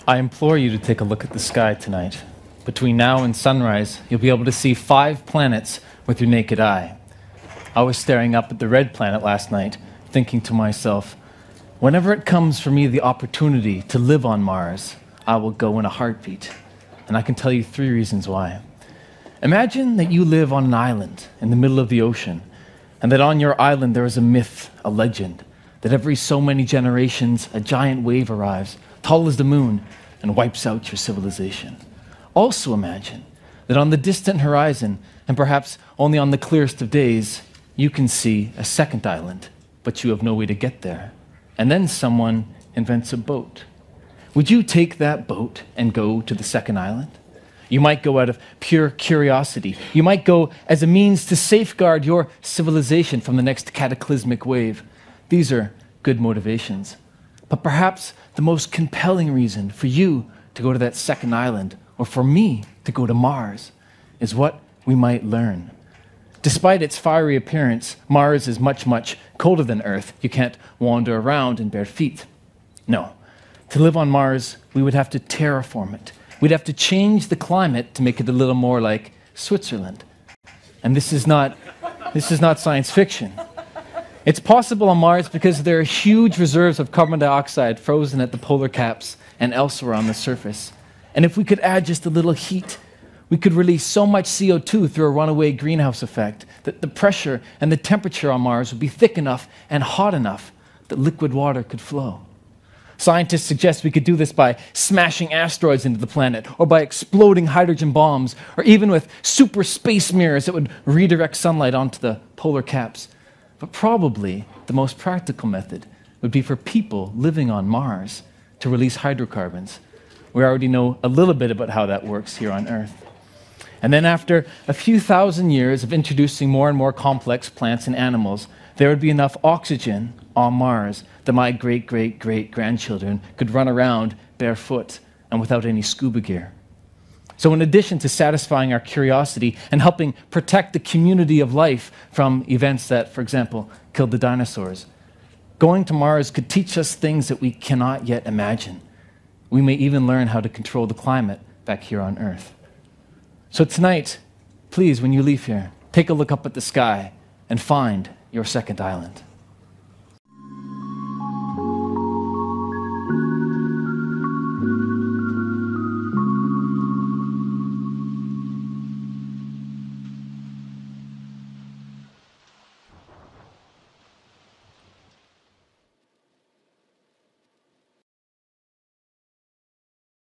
I implore you to take a look at the sky tonight. Between now and sunrise, you'll be able to see 5 planets with your naked eye. I was staring up at the red planet last night, thinking to myself, whenever it comes for me the opportunity to live on Mars, I will go in a heartbeat. And I can tell you 3 reasons why. Imagine that you live on an island in the middle of the ocean, and that on your island there is a myth, a legend, that every so many generations a giant wave arrives, tall as the moon, and wipes out your civilization. Also imagine that on the distant horizon, and perhaps only on the clearest of days, you can see a second island, but you have no way to get there. And then someone invents a boat. Would you take that boat and go to the second island? You might go out of pure curiosity. You might go as a means to safeguard your civilization from the next cataclysmic wave. These are good motivations. But perhaps the most compelling reason for you to go to that second island, or for me to go to Mars, is what we might learn. Despite its fiery appearance, Mars is much, much colder than Earth. You can't wander around in bare feet. No. To live on Mars, we would have to terraform it. We'd have to change the climate to make it a little more like Switzerland. And this is not science fiction. It's possible on Mars because there are huge reserves of carbon dioxide frozen at the polar caps and elsewhere on the surface. And if we could add just a little heat, we could release so much CO2 through a runaway greenhouse effect that the pressure and the temperature on Mars would be thick enough and hot enough that liquid water could flow. Scientists suggest we could do this by smashing asteroids into the planet, or by exploding hydrogen bombs, or even with super space mirrors that would redirect sunlight onto the polar caps. But probably the most practical method would be for people living on Mars to release hydrocarbons. We already know a little bit about how that works here on Earth. And then after a few thousand years of introducing more and more complex plants and animals, there would be enough oxygen on Mars that my great-great-great-grandchildren could run around barefoot and without any scuba gear. So in addition to satisfying our curiosity and helping protect the community of life from events that, for example, killed the dinosaurs, going to Mars could teach us things that we cannot yet imagine. We may even learn how to control the climate back here on Earth. So tonight, please, when you leave here, take a look up at the sky and find your second island.